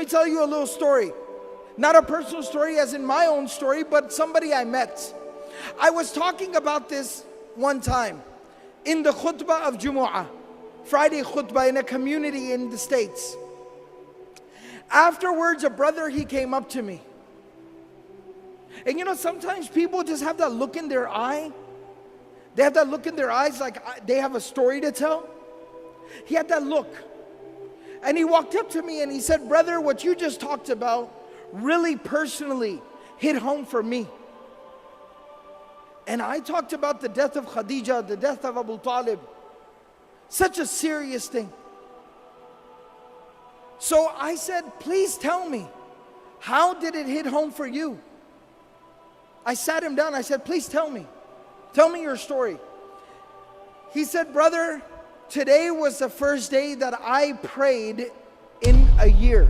tell you a little story. Not a personal story as in my own story, but somebody I met. I was talking about this one time in the khutbah of Jumu'ah, Friday khutbah in a community in the States. Afterwards, a brother, he came up to me. And you know, sometimes people just have that look in their eye. They have that look in their eyes like they have a story to tell. He had that look. And he walked up to me and he said, brother, what you just talked about really personally hit home for me. And I talked about the death of Khadija, the death of Abu Talib. Such a serious thing. So I said, please tell me, how did it hit home for you? I sat him down, I said, please tell me your story. He said, brother, today was the first day that I prayed in a year.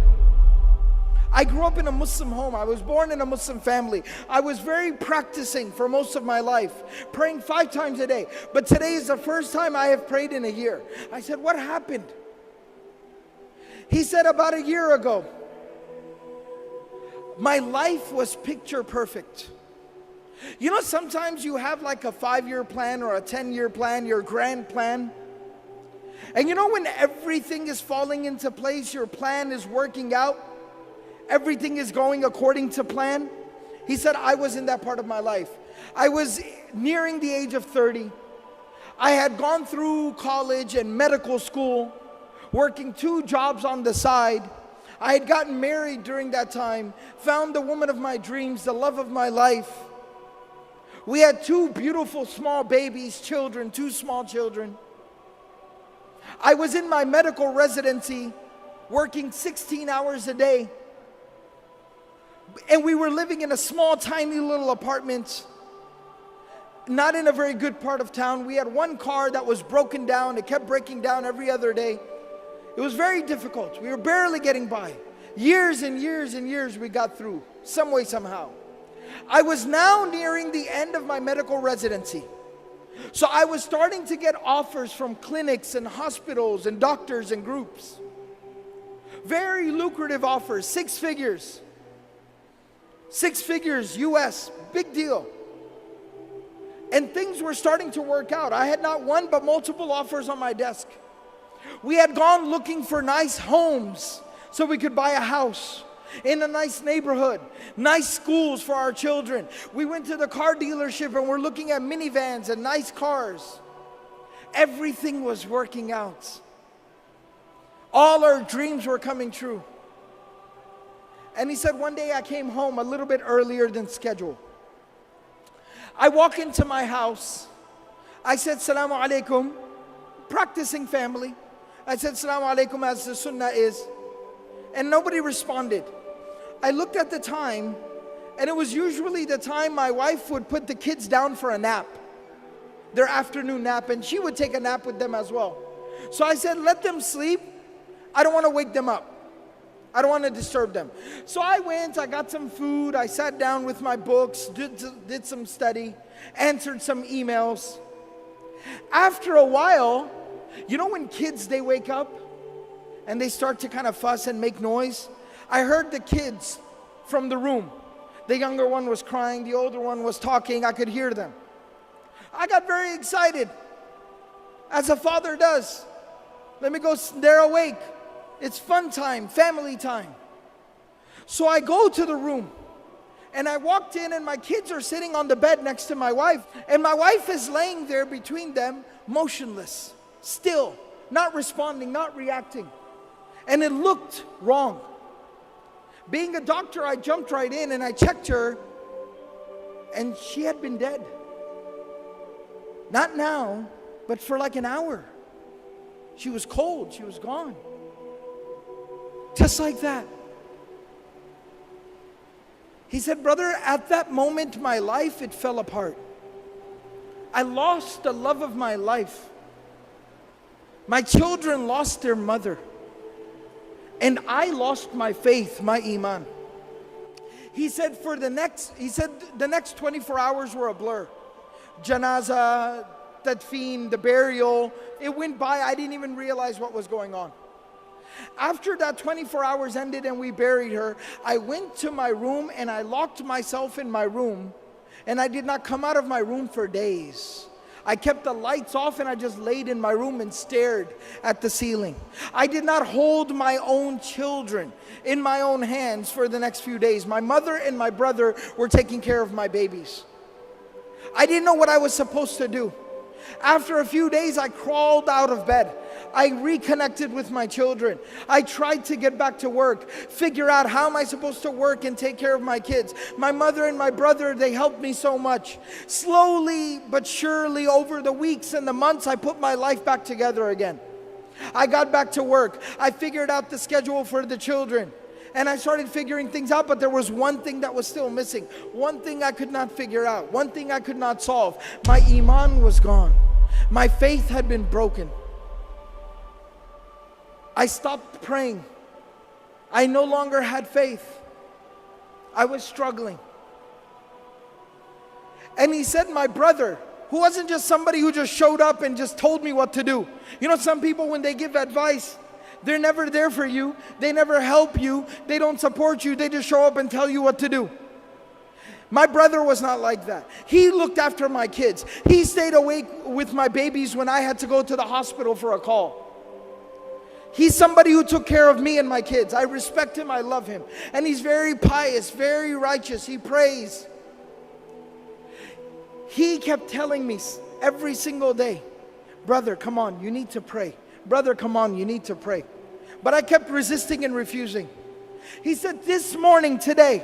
I grew up in a Muslim home. I was born in a Muslim family. I was very practicing for most of my life, praying 5 times a day. But today is the first time I have prayed in a year. I said, what happened? He said, about a year ago, my life was picture perfect. You know, sometimes you have like a 5-year plan or a 10-year plan, your grand plan. And you know, when everything is falling into place, your plan is working out, everything is going according to plan. He said, I was in that part of my life. I was nearing the age of 30. I had gone through college and medical school, working 2 jobs on the side. I had gotten married during that time, found the woman of my dreams, the love of my life. We had 2 beautiful small babies, children, 2 small children. I was in my medical residency, working 16 hours a day. And we were living in a small, tiny little apartment, not in a very good part of town. We had 1 car that was broken down. It kept breaking down every other day. It was very difficult. We were barely getting by. Years and years and years we got through, some way, somehow. I was now nearing the end of my medical residency. So I was starting to get offers from clinics and hospitals and doctors and groups. Very lucrative offers, 6 figures. 6 figures US, big deal. And things were starting to work out. I had not one but multiple offers on my desk. We had gone looking for nice homes so we could buy a house in a nice neighborhood, nice schools for our children. We went to the car dealership and we're looking at minivans and nice cars. Everything was working out. All our dreams were coming true. And he said, one day I came home a little bit earlier than scheduled. I walk into my house. I said, Salamu alaikum, practicing family. I said, Salamu alaikum, as the sunnah is. And nobody responded. I looked at the time, and it was usually the time my wife would put the kids down for a nap, their afternoon nap, and she would take a nap with them as well. So I said, let them sleep. I don't want to wake them up. I don't want to disturb them. So I went, I got some food, I sat down with my books, did some study, answered some emails. After a while, you know when kids, they wake up and they start to kind of fuss and make noise? I heard the kids from the room. The younger one was crying, the older one was talking, I could hear them. I got very excited, as a father does. Let me go, they're awake. It's fun time, family time. So I go to the room and I walked in and my kids are sitting on the bed next to my wife. And my wife is laying there between them, motionless, still, not responding, not reacting. And it looked wrong. Being a doctor, I jumped right in and I checked her and she had been dead. Not now, but for like an hour. She was cold, she was gone. Just like that. He said, brother, at that moment, my life, it fell apart. I lost the love of my life. My children lost their mother. And I lost my faith, my iman. He said, the next 24 hours were a blur. Janaza, tadfeen, the burial, it went by. I didn't even realize what was going on. After that 24 hours ended and we buried her, I went to my room and I locked myself in my room, and I did not come out of my room for days. I kept the lights off and I just laid in my room and stared at the ceiling. I did not hold my own children in my own hands for the next few days. My mother and my brother were taking care of my babies. I didn't know what I was supposed to do. After a few days, I crawled out of bed. I reconnected with my children. I tried to get back to work, figure out how am I supposed to work and take care of my kids. My mother and my brother, they helped me so much. Slowly but surely, over the weeks and the months, I put my life back together again. I got back to work. I figured out the schedule for the children. And I started figuring things out, but there was one thing that was still missing. One thing I could not figure out. One thing I could not solve. My iman was gone. My faith had been broken. I stopped praying. I no longer had faith. I was struggling. And he said, my brother, who wasn't just somebody who just showed up and just told me what to do. You know, some people, when they give advice, they're never there for you. They never help you. They don't support you. They just show up and tell you what to do. My brother was not like that. He looked after my kids. He stayed awake with my babies when I had to go to the hospital for a call. He's somebody who took care of me and my kids. I respect him. I love him. And he's very pious, very righteous. He prays. He kept telling me every single day, brother, come on, you need to pray. Brother, come on, you need to pray. But I kept resisting and refusing. He said, this morning, today,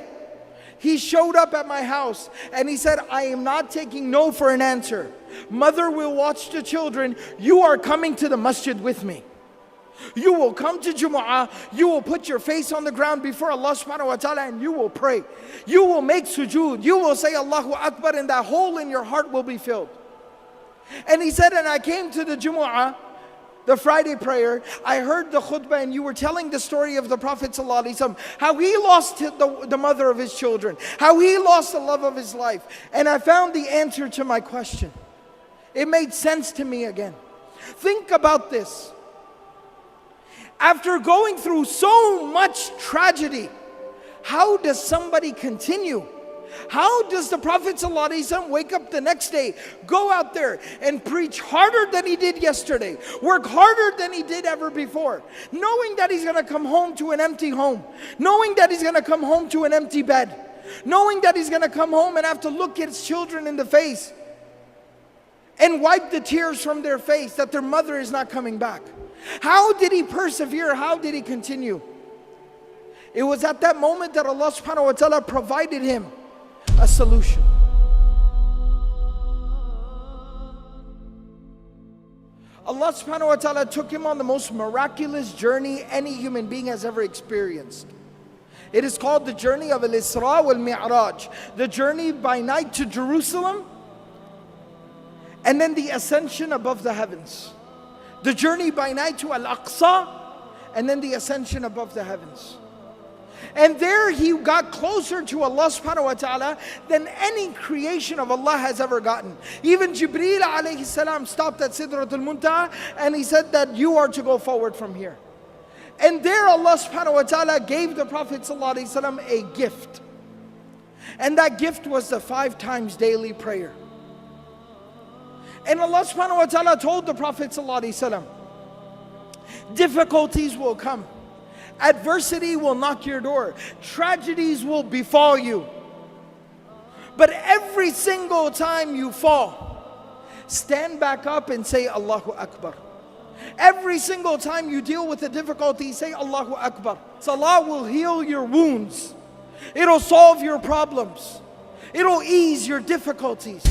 he showed up at my house and he said, I am not taking no for an answer. Mother will watch the children. You are coming to the masjid with me. You will come to Jumu'ah, you will put your face on the ground before Allah subhanahu wa ta'ala and you will pray. You will make sujood. You will say Allahu Akbar and that hole in your heart will be filled. And he said, and I came to the Jumu'ah, the Friday prayer, I heard the khutbah and you were telling the story of the Prophet ﷺ, how he lost the mother of his children, how he lost the love of his life. And I found the answer to my question. It made sense to me again. Think about this. After going through so much tragedy, how does somebody continue? How does the Prophet ﷺ wake up the next day, go out there and preach harder than he did yesterday, work harder than he did ever before, knowing that he's going to come home to an empty home, knowing that he's going to come home to an empty bed, knowing that he's going to come home and have to look at his children in the face and wipe the tears from their face that their mother is not coming back? How did he persevere? How did he continue? It was at that moment that Allah subhanahu wa ta'ala provided him a solution. Allah subhanahu wa ta'ala took him on the most miraculous journey any human being has ever experienced. It is called the journey of Al-Isra wal-Mi'raj, the journey by night to Jerusalem, and then the ascension above the heavens. The journey by night to Al-Aqsa, and then the ascension above the heavens. And there he got closer to Allah subhanahu wa ta'ala than any creation of Allah has ever gotten. Even Jibreel alayhi salam stopped at Sidratul Muntaha and he said that you are to go forward from here. And there Allah subhanahu wa ta'ala gave the Prophet sallallahu alayhi wasallam a gift. And that gift was the 5 times daily prayer. And Allah subhanahu wa ta'ala told the Prophet sallallahu alayhi wasallam, difficulties will come. Adversity will knock your door. Tragedies will befall you. But every single time you fall, stand back up and say Allahu Akbar. Every single time you deal with a difficulty, say Allahu Akbar. Salah will heal your wounds. It'll solve your problems. It'll ease your difficulties.